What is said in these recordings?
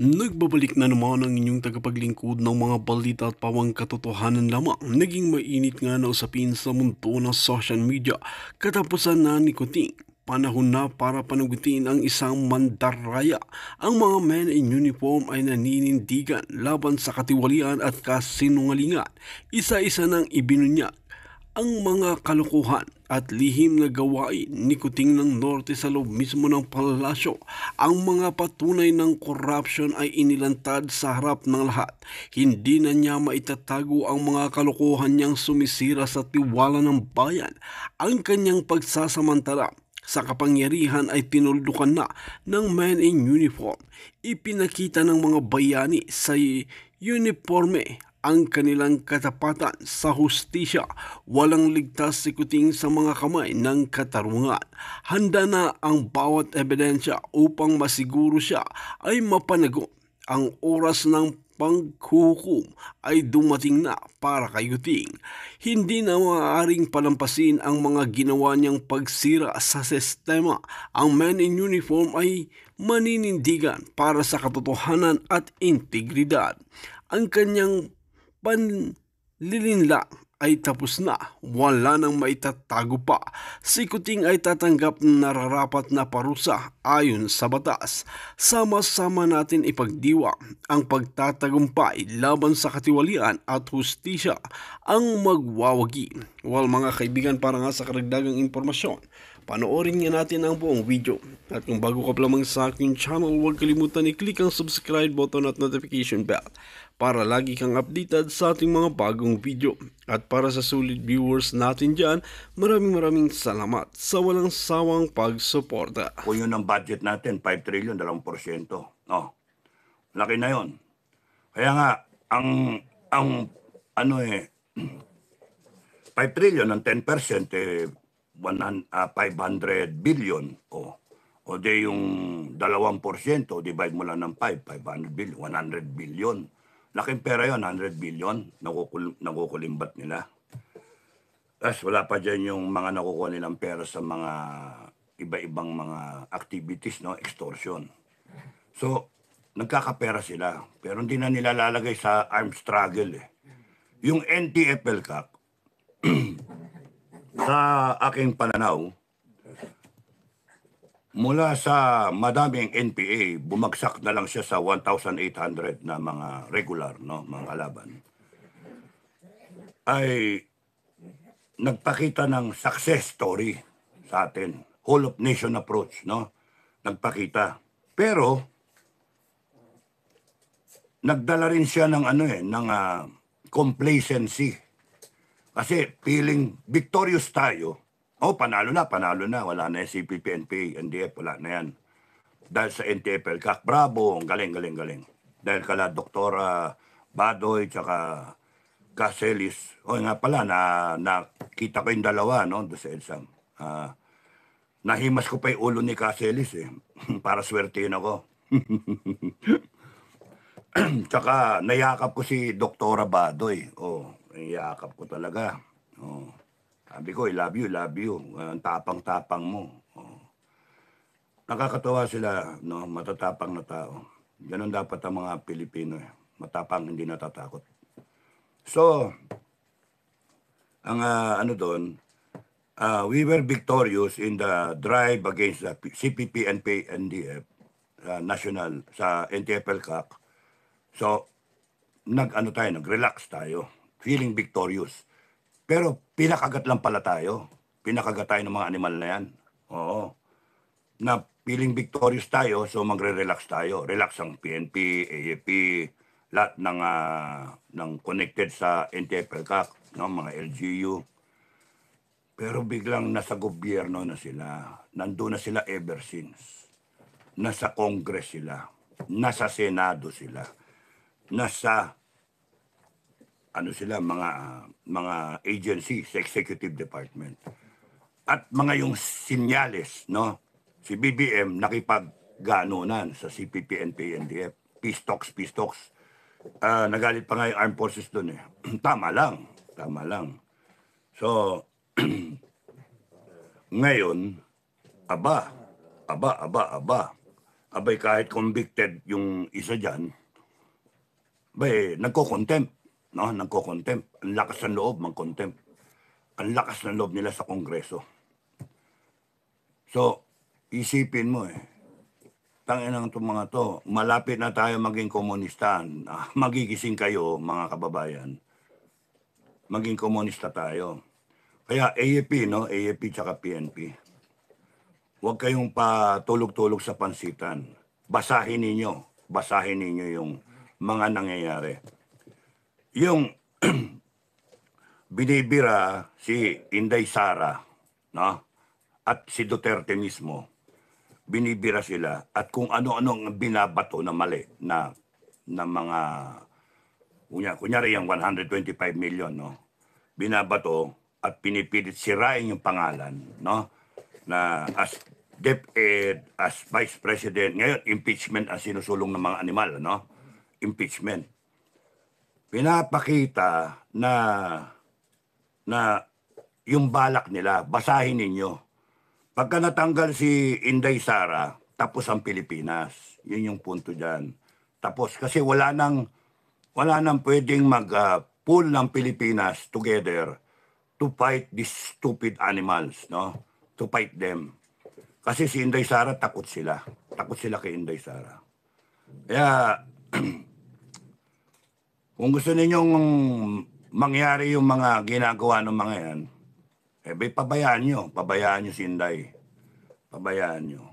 Nagbabalik na naman ang inyong tagapaglingkod ng mga balita at pawang katotohanan lamang. Naging mainit nga na usapin sa mundo ng social media. Katapusan na ni Kuting. Panahon na para panagutin ang isang mandaraya. Ang mga men in uniform ay naninindigan laban sa katiwalian at kasinungalingan. Isa-isa nang ibinunyag ang mga kalokohan at lihim na gawain ni Kuting ng Norte sa loob mismo ng palasyo. Ang mga patunay ng corruption ay inilantad sa harap ng lahat. Hindi na niya maitatago ang mga kalokohan niyang sumisira sa tiwala ng bayan. Ang kanyang pagsasamantala sa kapangyarihan ay tinuldukan na ng men in uniform. Ipinakita ng mga bayani sa uniforme ang kanilang katapatan sa hustisya. Walang ligtas si Kuting sa mga kamay ng katarungan. Handa na ang bawat ebidensya upang masiguro siya ay mapanagot. Ang oras ng panghuhukom ay dumating na para kay Kuting. Hindi na maaaring palampasin ang mga ginawa niyang pagsira sa sistema. Ang men in uniform ay maninindigan para sa katotohanan at integridad. Ang kanyang panlilinlang ay tapos na, wala nang maitatago pa. Si Kuting ay tatanggap ng nararapat na parusa ayon sa batas. Sama-sama natin ipagdiwa ang pagtatagumpay laban sa katiwalian at hustisya ang magwawagi. Well mga kaibigan, para nga sa karagdagang impormasyon, panoorin nga natin ang buong video. At kung bago ka pa lamang sa aking channel, huwag kalimutan i-click ang subscribe button at notification bell para lagi kang updated sa ating mga bagong video. At para sa solid viewers natin dyan, maraming salamat sa walang sawang pagsuporta. Kung yun ang budget natin, 5 trillion, 2%. No, laki na yun. Kaya nga, ang 5 trillion ng 10%, 500 billion. O di yung 2%, divide mo lang ng 500 billion, 100 billion. Laking pera yun, 100 billion, nakukulimbat nila. Tapos wala pa dyan yung mga nakukuha nilang pera sa mga iba-ibang mga activities, no, extortion. So, nagkakapera sila, pero hindi na nila lalagay sa armed struggle. Yung NTFL-CAC, sa aking pananaw, mula sa madaming NPA, bumagsak na lang siya sa 1,800 na mga regular, no, mga kalaban. Ay nagpakita ng success story sa atin. Whole of nation approach, no? Nagpakita. Pero nagdala rin siya ng complacency. Kasi feeling victorious tayo. Panalo na, wala na yung CPP, NPA, NDF, wala na yan. Dahil sa NTFL-CAC, bravo, galing. Dahil kala Doktora Badoy, tsaka Caselis. Nga pala, nakita ko yung dalawa, no, doon sa EDSAM. Nahimas ko pa yung ulo ni Caselis, para swertein ako. Tsaka, nayakap ko si Doktora Badoy. Nayakap ko talaga. Sabi ko, I love you. Ang tapang-tapang mo. Nakakatawa sila, no? Matatapang na tao. Ganon dapat ang mga Pilipino. Matapang, hindi natatakot. So, ang we were victorious in the drive against the CPP, NPA, NDF, national, sa NTFL-CAC. So, nag-relax tayo. Feeling victorious. Pero pinakagat lang pala tayo. Pinakagat tayo ng mga animal na yan. Na feeling victorious tayo, so magre-relax tayo. Relax ang PNP, AFP, lahat ng connected sa NTFL-CAC, no, mga LGU. Pero biglang nasa gobyerno na sila. Nandun na sila ever since. Nasa Congress sila. Nasa Senado sila. Nasa mga agency sa executive department. At mga yung sinyales, no? Si BBM nakipagganunan sa CPP, NPA, NDF. Peace talks. Nagalit pa nga yung armed forces doon . Tama lang. So, ngayon, aba. abay kahit convicted yung isa dyan, abay nagko-contempt, no? Nagko-contempt. Ang lakas ng loob, mang-contempt. Ang lakas ng loob nila sa Kongreso. So, isipin mo tanginang itong mga to, malapit na tayo maging komunista. Magigising kayo, mga kababayan. Maging komunista tayo. Kaya AFP, no? AFP tsaka PNP. Huwag kayong patulog-tulog sa pansitan. Basahin ninyo yung mga nangyayari. Yung binibira si Inday Sara, no? At si Duterte mismo, binibira sila at kung ano-ano ang binabato na mali na mga kunyari yung 125 million, no? Binabato at pinipilit sirain yung pangalan, no? Na as DepEd, as Vice President, ngayon impeachment ang sinusulong ng mga animal, no? Impeachment. Pinapakita na yung balak nila, basahin ninyo. Pagka natanggal si Inday Sara, tapos ang Pilipinas. Yun yung punto dyan. Tapos kasi wala nang pwedeng mag-pull ng Pilipinas together to fight these stupid animals, no? To fight them. Kasi si Inday Sara, takot sila. Takot sila kay Inday Sara. Kaya, kung gusto ninyong mangyari yung mga ginagawa ng mga yan, pabayaan nyo si Inday. Pabayaan nyo.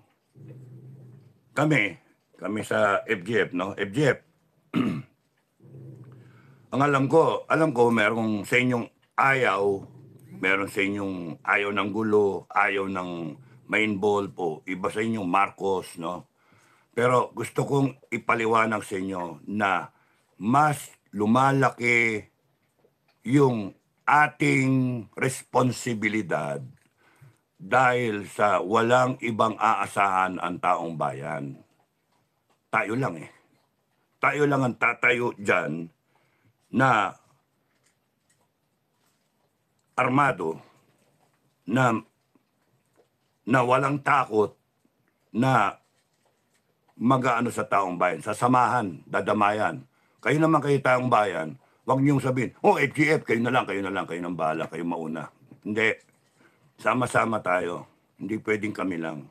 Kami sa FGF, no? FGF, ang alam ko merong sa inyong meron sa inyong ayaw ng gulo, ayaw ng main ball po, iba sa inyong Marcos, no? Pero gusto kong ipaliwanag sa inyo na mas lumalaki yung ating responsibilidad dahil sa walang ibang aasahan ang taong bayan. Tayo lang Tayo lang ang tatayo dyan na armado, na walang takot na mag-aano sa taong bayan, sasamahan, dadamayan. Kayo naman kayo taong bayan, huwag niyong sabihin, FGF, kayo na lang, kayo nang bahala, kayo mauna. Hindi. Sama-sama tayo. Hindi pwedeng kami lang.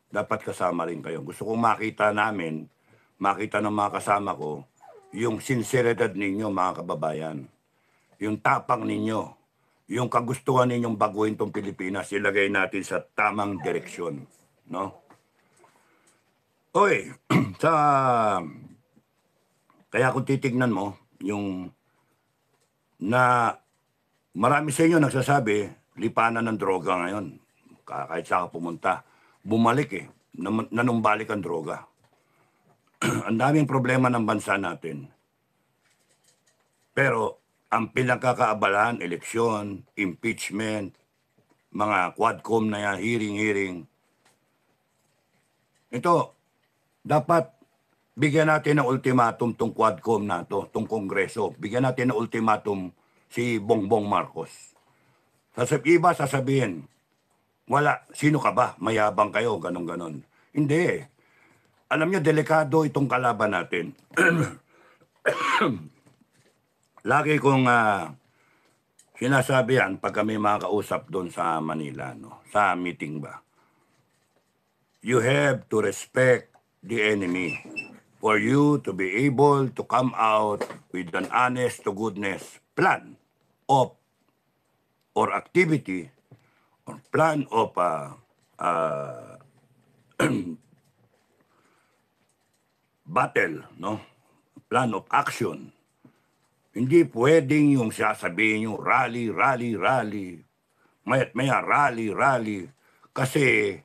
Dapat kasama rin kayo. Gusto kong makita ng mga kasama ko, yung sinseridad ninyo, mga kababayan. Yung tapang ninyo. Yung kagustuhan ninyong baguhin tong Pilipinas, ilagay natin sa tamang direksyon. No? Kaya kung titignan mo, yung na marami sa inyo nagsasabi, lipanan ng droga ngayon. Kahit saan ka pumunta, bumalik nanumbalik ang droga. Ang daming problema ng bansa natin. Pero ang pinagkakaabalahan, eleksyon, impeachment, mga quadcom na yan, hearing. Ito, dapat bigyan natin ng ultimatum tong quadcom na to, tong kongreso. Bigyan natin ng ultimatum si Bongbong Marcos. Iba sasabihin, wala, sino ka ba? Mayabang kayo, ganon. Hindi. Alam niyo, delikado itong kalaban natin. Lagi kong sinasabi yan pag kami makakausap doon sa Manila, no? Sa meeting ba. You have to respect the enemy for you to be able to come out with an honest to goodness plan of or activity or plan of battle, no? Plan of action. Hindi pwedeng yung sasabihin yung rally. Mayat-maya rally. Kasi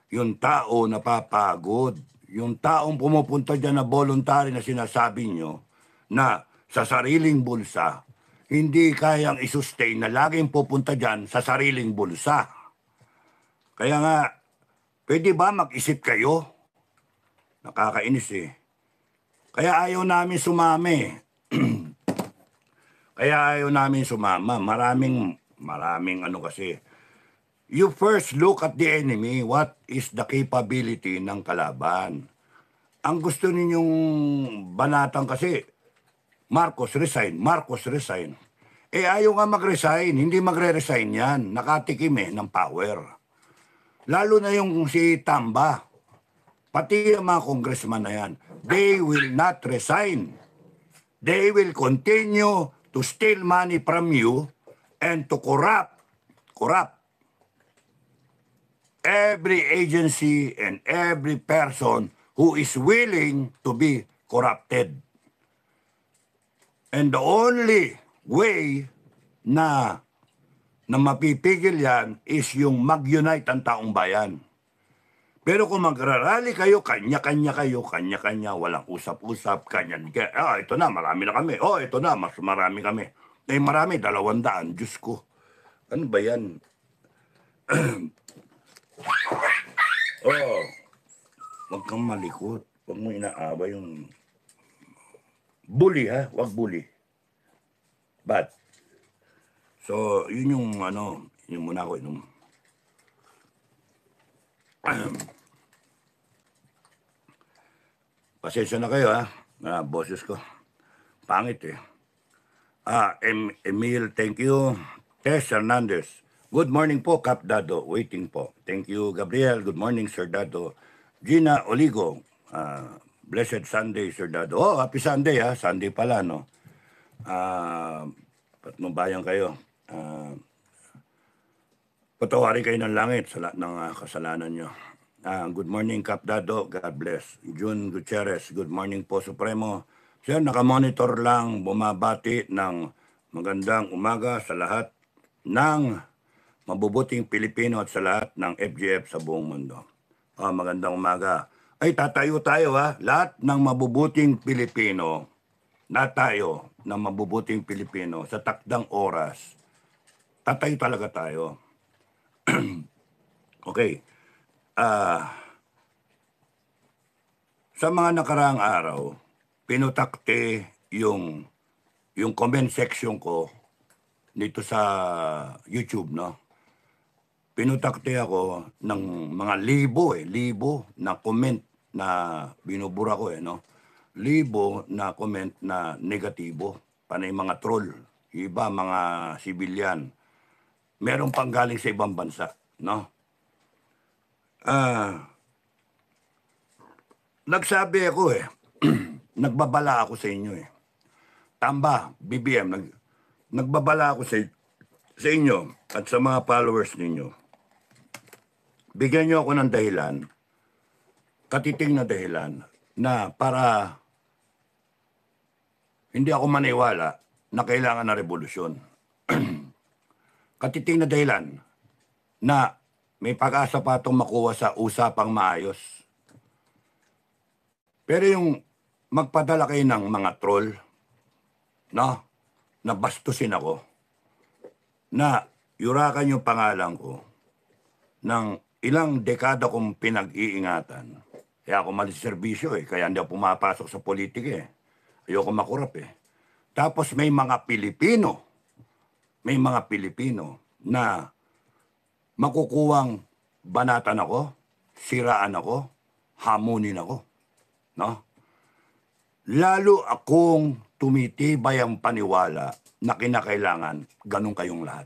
yung tao napapagod. Yung taong pumupunta dyan na voluntary na sinasabi nyo na sa sariling bulsa, hindi kayang isustain na laging pupunta dyan sa sariling bulsa. Kaya nga, pwede ba mag-isip kayo? Nakakainis Kaya ayaw namin sumami. Kaya ayaw namin sumama. Maraming kasi. you first look at the enemy. What is the capability ng kalaban? Ang gusto ninyong banatan kasi, Marcos resign, Marcos resign. Eh ayaw nga mag-resign, hindi magre-resign yan. Nakatikim ng power. Lalo na yung si Tamba, pati yung mga congressman na yan, they will not resign. They will continue to steal money from you and to corrupt every agency and every person who is willing to be corrupted. And the only way na mapipigil yan is yung mag-unite ang taong bayan. Pero kung magrarally kayo, kanya-kanya kayo, kanya-kanya, walang usap-usap, ito na, marami na kami. Ito na, mas marami kami. Marami, 200, Diyos ko. Ano ba yan? Huwag kang malikot. Huwag mo inaaba yung bully, ha? Huwag bully. But, so, yun yung yun muna ako inom. Pasensya na kayo, ha? Boses ko. Pangit, eh. Emil, thank you. Tess Hernandez. Good morning po, Kap Dado. Waiting po. Thank you, Gabriel. Good morning, Sir Dado. Gina Oligo. Blessed Sunday, Sir Dado. Happy Sunday, ha? Sunday pala, no? Patnubayan kayo. Patawarin kayo ng langit sa lahat ng kasalanan nyo. Good morning, Kap Dado. God bless. June Gutierrez. Good morning po, Supremo. Sir, nakamonitor lang, bumabati ng magandang umaga sa lahat ng mabubuting Pilipino at sa lahat ng FGF sa buong mundo. Magandang umaga. Ay, tatayo tayo, ha? Lahat ng mabubuting Pilipino, tayo ng mabubuting Pilipino sa takdang oras, tatayo talaga tayo. Okay. Sa mga nakaraang araw, pinutakte yung comment section ko dito sa YouTube, no? Pinutakte ako ng mga libo na comment na binubura ko, no? Libo na comment na negatibo, panay mga troll, iba mga sibilyan. Meron pang galing sa ibang bansa, no? Nagsabi ako, nagbabala ako sa inyo, Tamba, BBM, nagbabala ako sa inyo at sa mga followers ninyo. Bigyan nyo ako ng dahilan, katiting na dahilan, na para hindi ako maniwala na kailangan na revolusyon. Katiting na dahilan na may pag-asa pa itong makuha sa usapang maayos. Pero yung magpadala kayo ng mga troll, no? Na bastusin ako, na yurakan yung pangalan ko ng ilang dekada kong pinag-iingatan. Kaya ako maliserbisyo, kaya hindi ako pumapasok sa politika, Ayoko makurap, Tapos may mga Pilipino na makukuwang banatan ako, siraan ako, hamunin ako, no? Lalo akong tumitibay ang paniwala na kinakailangan ganun kayong lahat,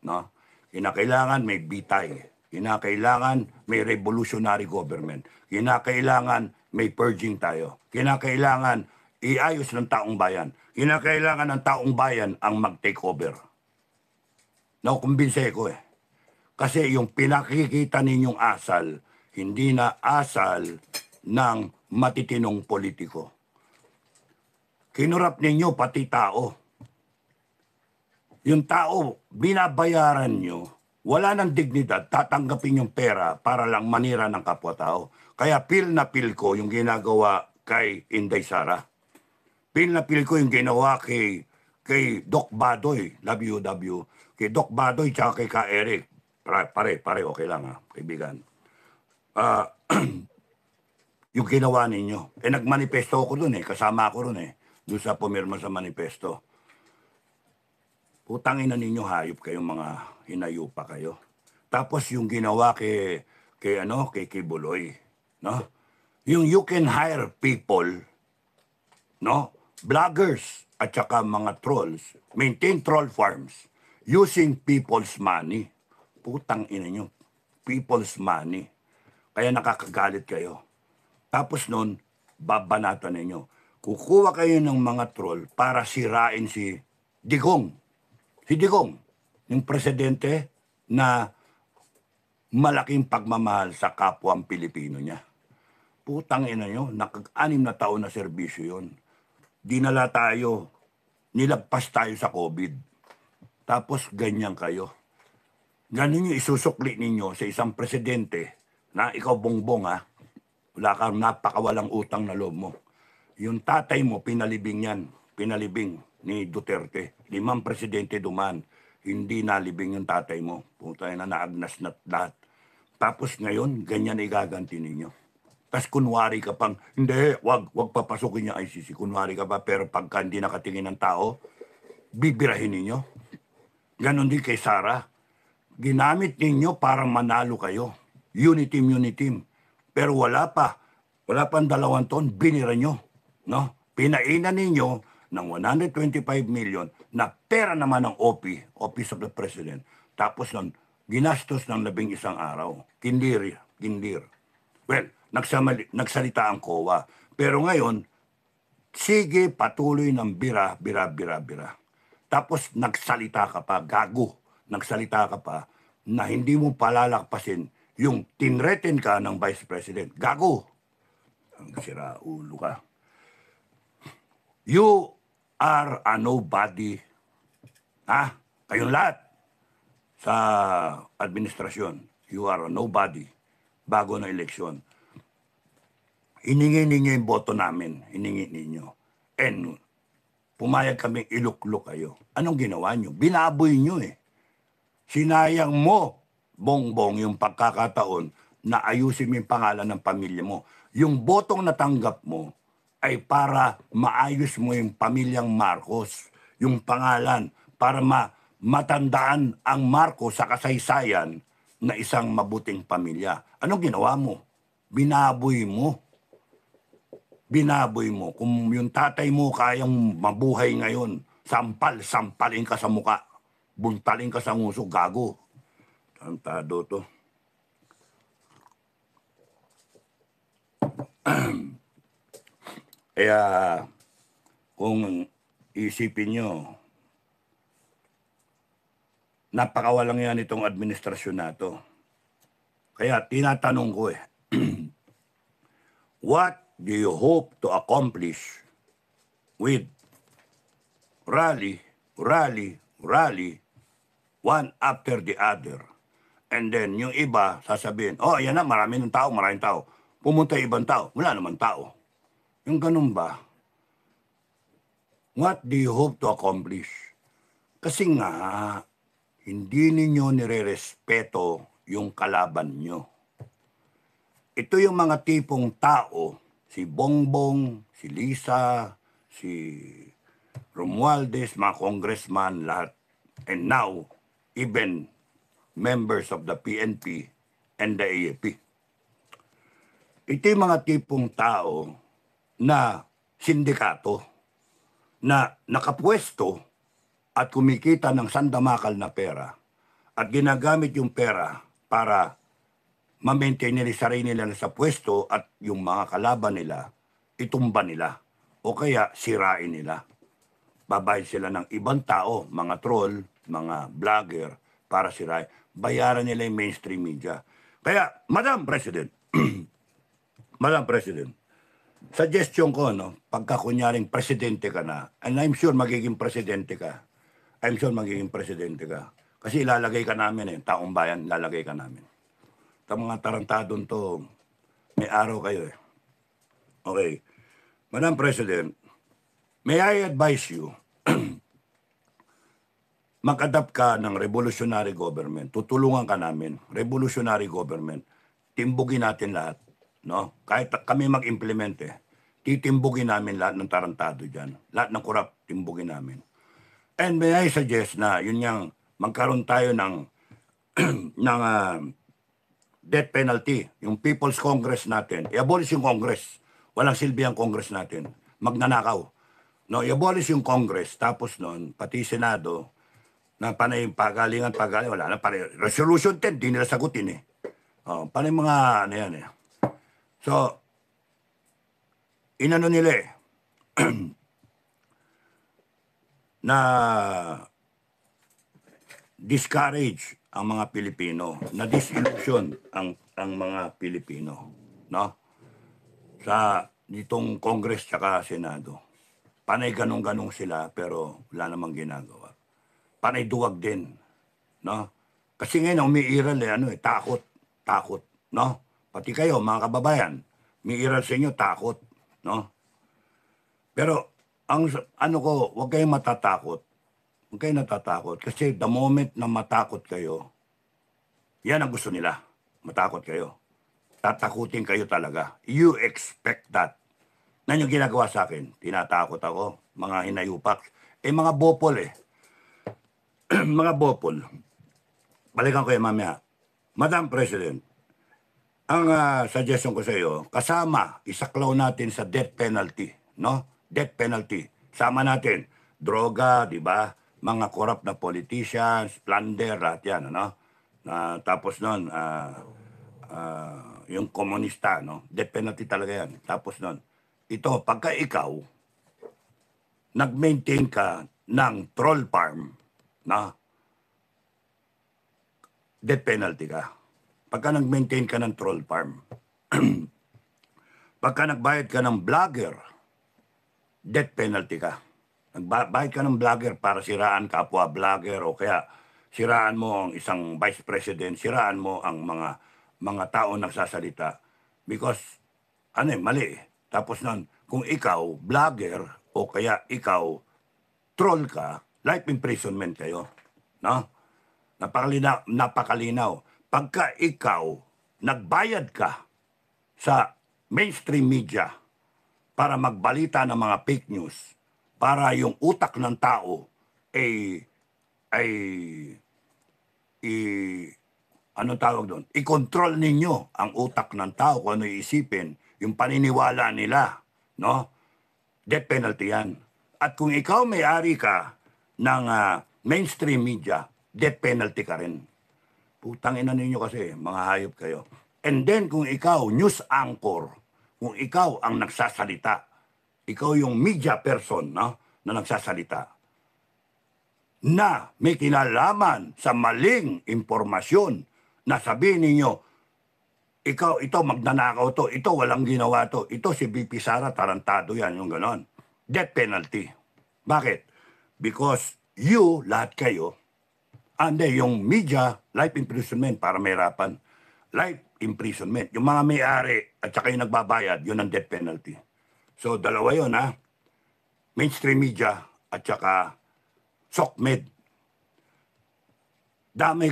no? Kinakailangan may bitay, kinakailangan may revolutionary government, kinakailangan may purging tayo, kinakailangan iayos ng taong bayan, kinakailangan ng taong bayan ang mag-take over. Nakukumbinse ko, Kasi yung pinakikita ninyong asal, hindi na asal ng matitinong politiko. Kinurap ninyo pati tao. Yung tao, binabayaran nyo, wala ng dignidad, tatanggapin yung pera para lang manira ng kapwa-tao. Kaya feel na feel ko yung ginagawa kay Inday Sara. Feel na feel ko yung ginawa kay Doc Badoy, WW, kay Doc Badoy tsaka kay Ka Eric. Pare, okay lang, kaibigan. Yung ginawa ninyo. Nagmanifesto ko dun, kasama ako dun, doon sa pumirma sa manifesto. Putangin na ninyo, hayop kayong mga hinayupa kayo. Tapos yung ginawa kay Kibuloy, no? Yung you can hire people, no? Vloggers at saka mga trolls, maintain troll farms using people's money. Putang ina nyo, people's money. Kaya nakakagalit kayo. Tapos nun, babanatan ninyo. Kukuha kayo ng mga troll para sirain si Digong. Si Digong, yung presidente na malaking pagmamahal sa kapwang Pilipino niya. Putang ina nyo, nakag-anim na taon na serbisyo yun. Dinala tayo, nilagpas tayo sa COVID. Tapos ganyan kayo. Ganun yung isusukli ninyo sa isang presidente na ikaw bongbong ha. Wala kang napakawalang utang na loob mo. Yung tatay mo, pinalibing yan. Pinalibing ni Duterte. 5 presidente duman. Hindi nalibing yung tatay mo. Puta na naagnas na lahat. Tapos ngayon, ganyan igaganti ninyo. Tapos kunwari ka pang, hindi, wag papasukin yung ICC. Kunwari ka pa, pero pagka hindi nakatingin ng tao, bibirahin ninyo. Ganon din kay Sara. Ginamit ninyo para manalo kayo. Uniteam. Pero wala pang 2 taon, binira nyo. No? Pinainan ninyo ng 125 million na pera naman ng Office of the President. Tapos nun, ginastos ng 11 araw. Kindir. Well, nagsalita ang COA. Pero ngayon, sige patuloy ng bira. Tapos nagsalita ka pa, gago. Nagsalita ka pa na hindi mo palalakpasin yung tinreten ka ng Vice President. Gago. Ang sira ulo ka. You are a nobody. Ha? Kayong lahat sa administrasyon. You are a nobody. Bago na eleksyon. Hiningi ninyo yung boto namin. Hiningi ninyo. And pumayag kami iluklok kayo. Anong ginawa nyo? Binaboy nyo eh. Sinayang mo, bongbong, yung pagkakataon na ayusin mo yung pangalan ng pamilya mo. Yung botong natanggap mo ay para maayos mo yung pamilyang Marcos, yung pangalan, para matandaan ang Marcos sa kasaysayan na isang mabuting pamilya. Anong ginawa mo? Binaboy mo. Kung yung tatay mo kayang mabuhay ngayon, sampalin ka sa muka. Buntalin ka sa nguso, gago. Tantado to. Kaya, kung isipin nyo, napakawalang yan itong administrasyon na to. Kaya tinatanong ko what do you hope to accomplish with rally, one after the other? And then yung iba sasabihin, oh yan na, maraming tao. Pumunta ibang tao, wala naman tao. Yung ganun ba? What do you hope to accomplish? Kasi nga, hindi ninyo nire-respeto yung kalaban nyo. Ito yung mga tipong tao, si Bongbong, si Lisa, si Romualdez, mga congressman, lahat. And now, even members of the PNP and the AFP. Ito yung mga tipong tao na sindikato, na nakapwesto at kumikita ng sandamakal na pera at ginagamit yung pera para ma-maintain nila sarili nila sa pwesto at yung mga kalaban nila, itumba nila o kaya sirain nila. Babayad sila ng ibang tao, mga troll, mga vlogger, para sirain. Bayaran nila yung mainstream media. Kaya, Madam President, suggestion ko, no, pagka kunyaring presidente ka na, and I'm sure magiging presidente ka, kasi ilalagay ka namin taong bayan, ilalagay ka namin. Itong mga tarantadon to, may araw kayo Okay. Madam President, may I advise you, mag-adapt ka ng revolutionary government. Tutulungan ka namin. Revolutionary government. Timbugin natin lahat. No? Kahit kami mag-implement titimbugin namin lahat ng tarantado dyan. Lahat ng korap, timbugin namin. And may I suggest na yun yung magkaroon tayo ng ng death penalty, yung People's Congress natin, i-abolish yung Congress. Walang silbi ang Congress natin. Magnanakaw. No, i-abolish yung Congress, tapos noon, pati Senado, na panay pagalingan, wala na. Panay, Resolution 10, di nila sagutin eh. Panay mga, ano yan eh. So, inano nila eh, na discourage ang mga Pilipino, na disillusion ang mga Pilipino, no? Sa ditong Congress tsaka Senado. Panay ganong-ganong sila pero wala namang ginagawa. Panay duwag din, no? Kasi ngayon umiiral takot, no? Pati kayo mga kababayan, umiiral sa inyo takot, no? Pero ang ano ko, huwag kayong matatakot. Huwag kayong natatakot kasi the moment na matakot kayo, yan ang gusto nila. Matakot kayo. Tatakutin kayo talaga. You expect that. Yan yung ginagawa sa akin. Tinatakot ako. Mga hinayupak. Mga bopol eh. Mga bopol. Balikan ko yan mamaya. Madam President, ang suggestion ko sa iyo, kasama, isaklaw natin sa death penalty. No? Death penalty. Sama natin. Droga, di ba? Mga corrupt na politicians, plunder, lahat yan. Ano? Tapos nun, yung komunista, no? Death penalty talaga yan. Tapos nun, ito, pagka ikaw, nag-maintain ka ng troll farm, na death penalty ka. Pagka nag-maintain ka ng troll farm, pagka nagbayad ka ng vlogger, death penalty ka. Nagbayad ka ng vlogger para siraan kapwa vlogger o kaya siraan mo ang isang vice president, siraan mo ang mga tao nagsasalita. Because, mali eh. Tapos nun, kung ikaw, vlogger, o kaya ikaw, troll ka, life imprisonment kayo. No? Napakalinaw. Pagka ikaw, nagbayad ka sa mainstream media para magbalita ng mga fake news, para yung utak ng tao anong tawag doon? I-control ninyo ang utak ng tao kung ano iisipin, yung paniniwala nila, no? Death penalty yan. At kung ikaw may-ari ka ng mainstream media, death penalty ka rin. Putang ina ninyo kasi, mga hayop kayo. And then kung ikaw, news anchor, kung ikaw ang nagsasalita, ikaw yung media person, no? Na nagsasalita, na may kinalaman sa maling impormasyon, na sabihin ninyo, ito magnanakaw to, ito walang ginawa to, ito si BP Sara, tarantado yan, yung ganon. Death penalty. Bakit? Because you, lahat kayo, yung media, life imprisonment para mahirapan. Life imprisonment. Yung mga may-ari at saka yung nagbabayad, yun ang death penalty. So, dalawa yun, mainstream media at saka SOCMED. Damay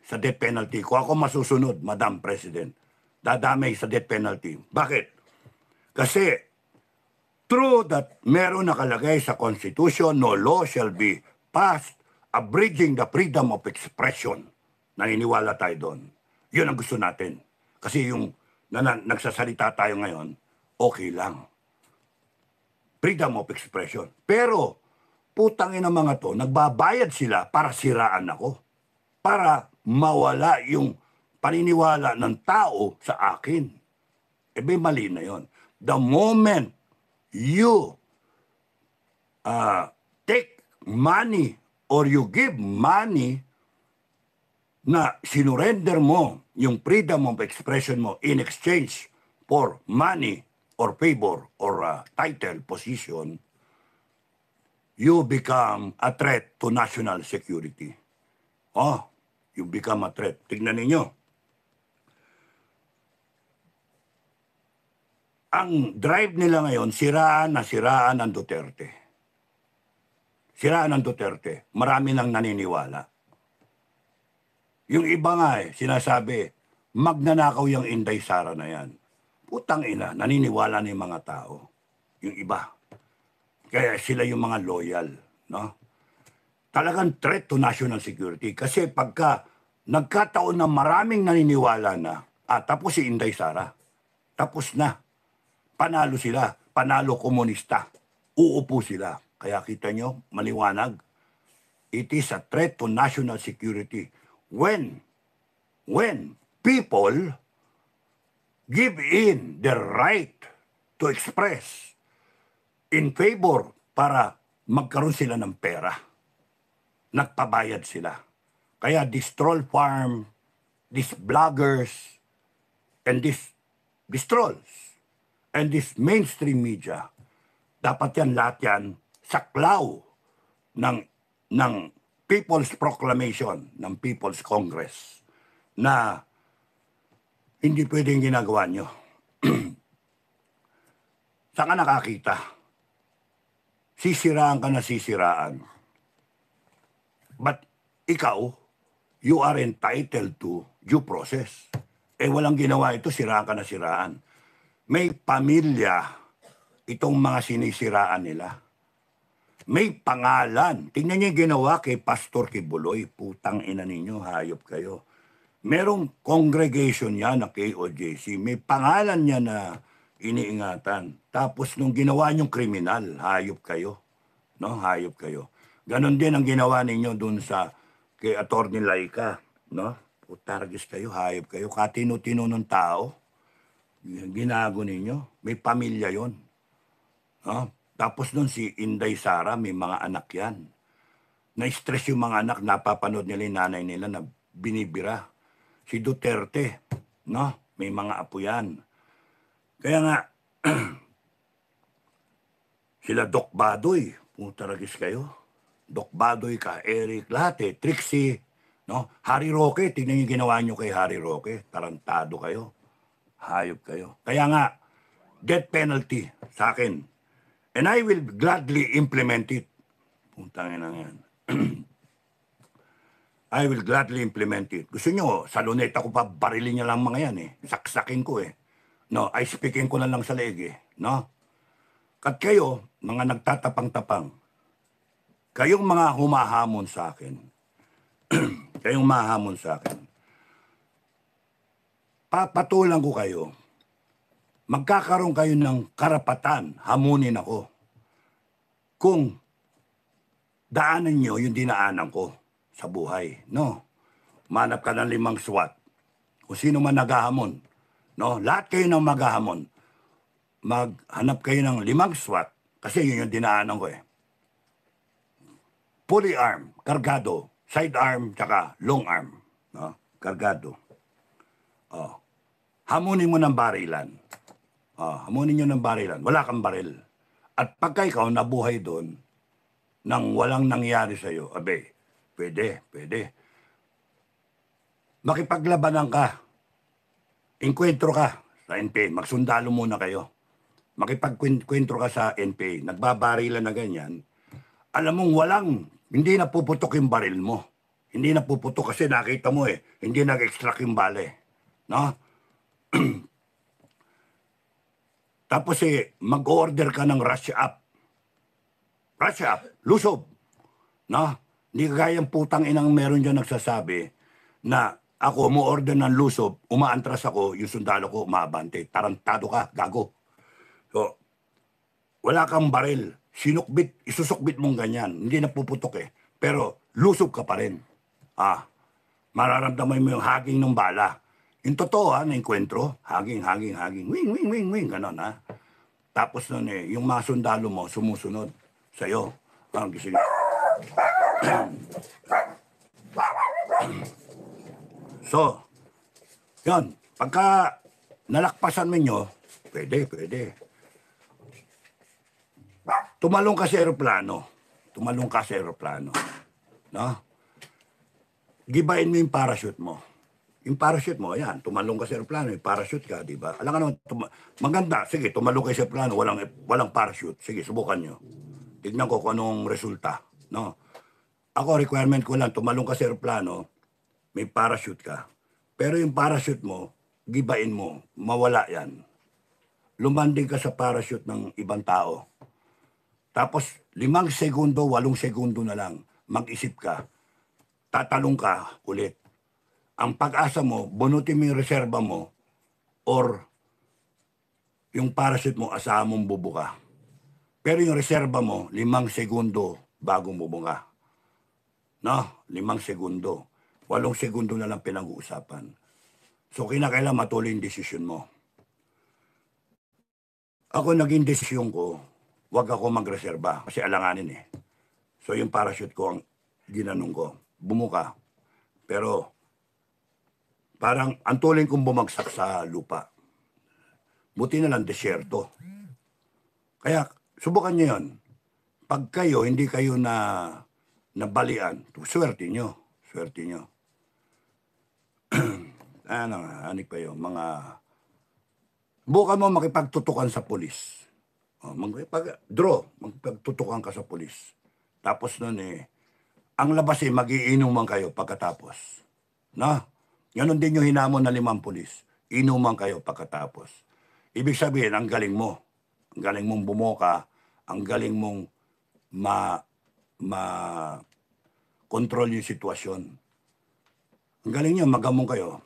sa death penalty. Kung ako masusunod, Madam President, dadamay sa death penalty. Bakit? Kasi, true that meron nakalagay sa Constitution, no law shall be passed abridging the freedom of expression. Naniniwala tayo doon. Yun ang gusto natin. Kasi yung nagsasalita tayo ngayon, okay lang. Freedom of expression. Pero, putangin ng mga to, nagbabayad sila para siraan ako. Para mawala yung paniniwala ng tao sa akin. Mali na yon. The moment you take money or you give money na sinurrender mo yung freedom of expression mo in exchange for money or favor or title, position, you become a threat to national security. You become a threat. Tignan ninyo. Ang drive nila ngayon, siraan ang Duterte. Siraan ang Duterte. Marami nang naniniwala. Yung iba nga sinasabi, magnanakaw yung Inday Sara na yan. Putang ina, naniniwala na yung mga tao. Yung iba. Kaya sila yung mga loyal, no? Talagang threat to national security. Kasi pagka nagkataon na maraming naniniwala na, tapos si Inday Sara. Tapos na. Panalo sila. Panalo komunista. Uupo sila. Kaya kita nyo, maliwanag. It is a threat to national security when people give in their right to express in favor para magkaroon sila ng pera. Nagpabayad sila. Kaya this troll farm, these bloggers, and these trolls, and this mainstream media, dapat yan lahat yan saklaw ng People's Proclamation, ng People's Congress, na hindi pwedeng ginagawa nyo. Saan ka nakakita? Sisiraan ka na sisiraan. But ikaw, you are entitled to due process. Walang ginawa ito, siraan ka na siraan. May pamilya itong mga sinisiraan nila. May pangalan. Tingnan niyo yung ginawa kay Pastor Kibuloy. Putang ina ninyo, hayop kayo. Merong congregation niya na KOJC. May pangalan niya na iniingatan. Tapos nung ginawa niyong kriminal, hayop kayo. No, hayop kayo. Ganon din ang ginawa ninyo dun sa kay Atty. Laika. No? Putargis kayo, hayop kayo. Katino-tino ng tao. Ginago ninyo. May pamilya yon. No? Tapos nun si Inday Sara, may mga anak yan. Na-stress yung mga anak, napapanood nila yung nanay nila na binibira. Si Duterte, no? May mga apo yan. Kaya nga, sila Doc Badoy, putaragis kayo. Doc Badoy ka, Eric, lahat Trixie, no? Harry Roque, tignan yung ginawa nyo kay Harry Roque. Tarantado kayo. Hayop kayo. Kaya nga, death penalty sa akin. And I will gladly implement it. Puntangin na yan. I will gladly implement it. Gusto nyo, sa luneta ko pa, barilin niya lang mga yan Saksakin ko No, I speaking ko na lang sa leeg No? At kayo, mga nagtatapang-tapang, kayong mga humahamon sa akin, kayong mahamon sa akin, papatulan ko kayo, magkakaroon kayo ng karapatan, hamunin ako. Kung daanan nyo yung dinaanan ko sa buhay, no? Manap ka ng 5 SWAT. Kung sino man naghahamon, no? Lahat kayo ng maghahamon. Maghanap kayo ng 5 SWAT, kasi yun yung dinaanan ko Fully arm, kargado, side arm, tsaka long arm, no? Kargado. Hamunin mo ng barilan. Hamunin nyo ng barilan. Wala kang baril. At pagka ikaw nabuhay doon, nang walang nangyari sa'yo, pwede. Makipaglabanan ka. Inkwentro ka sa NPA. Magsundalo muna kayo. Makipagkwentro ka sa NPA. Nagbabarilan na ganyan. Alam mong hindi napuputok yung baril mo. Hindi napuputok kasi nakita mo hindi nag-extract yung bale. No? Tapos mag-order ka ng rush up. Rush up, lusob. No? Hindi kagayang putang inang meron dyan nagsasabi na ako mo-order ng lusob, umaantras ako, yung sundalo ko umabante. Tarantado ka, gago. So, wala kang baril. Isusukbit mong ganyan. Hindi napuputok Pero lusob ka pa rin. Mararamdaman mo yung haging ng bala. Yung totoo na enkwentro, haging, wing, ganon Tapos nun yung mga sundalo mo sumusunod sa'yo. Ang gising. So, yun. Pagka nalakpasan mo nyo, pwede. Tumalong ka sa aeroplano. No? Gibain mo yung parachute mo. Yung parachute mo, ayan, tumalong ka sa aeroplano, yung parachute ka, di ba? Alam ka naman, maganda, sige, tumalong ka sa aeroplano, walang parachute. Sige, subukan nyo. Tignan ko kung anong resulta, no? Ako, requirement ko lang, tumalong ka sa aeroplano, may parachute ka. Pero yung parachute mo, gibain mo, mawala yan. Lumanding ka sa parachute ng ibang tao. Tapos, 5 segundo, 8 segundo na lang, mag-isip ka, tatalong ka ulit. ang pag-asa mo, bunutin mo yung reserba mo or yung parachute mo, asahan mong bubuka. Pero yung reserba mo, 5 segundo bago bumuka. No? 5 segundo. 8 segundo na lang pinag-uusapan. So, kinakailangan matuloy yung desisyon mo. Ako naging desisyon ko, wag ako magreserba kasi alanganin eh. So, yung parachute ko ang ginanong ko. Bumuka. Pero, parang ang tuloy kong bumagsak sa lupa. Buti na lang desyerto. Kaya, subukan nyo yun. Pag kayo, hindi kayo nabalian, swerte nyo. Swerte nyo. Anik pa yun, bukan mo makipagtutukan sa pulis. Magpagtutukan ka sa pulis. Tapos nun ang labas magiinuman kayo pagkatapos. Na? Ganon din yung hinamon na 5 pulis. Inuman kayo pagkatapos. Ibig sabihin, ang galing mo. Ang galing mong bumoka. Ang galing mong control yung sitwasyon. Ang galing nyo, magamong kayo.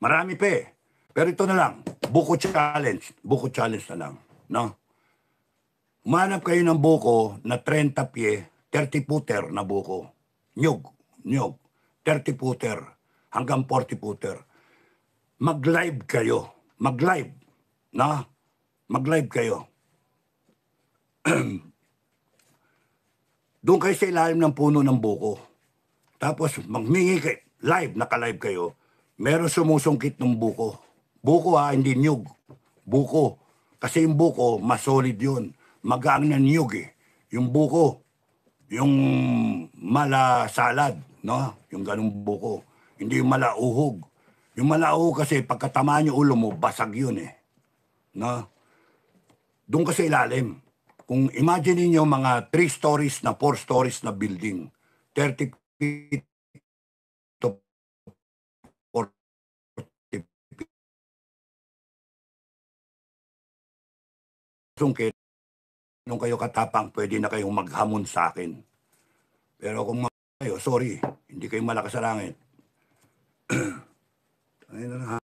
Marami pa eh. Pero ito na lang, buko challenge. Buko challenge na lang. No? Umanap kayo ng buko na 30 pie, 30 footer na buko. Nyug. 30 footer hanggang 40 footer. Mag-live kayo. Mag-live. No? Mag-live kayo. Doon kayo sa ilalim ng puno ng buko. Tapos magmingi kayo. Live, naka-live kayo. Meron sumusungkit ng buko. Buko hindi nyug. Buko. Kasi yung buko, mas solid yun. Magaang na nyug eh. Yung buko, yung mala salad, no? Yung ganung buko. Hindi yung malauhog. Yung malauhog kasi pagkatamaan yung ulo mo, basag yun eh. No? Doon kasi ilalim. Kung imagine niyo mga 3 stories na 4 stories na building, 30 feet to 40 feet. Sungkit, nung kayo katapang, pwede na kayong maghamon sa akin. Pero kung kayo, sorry, hindi kayo malakas sa langit. Ayun na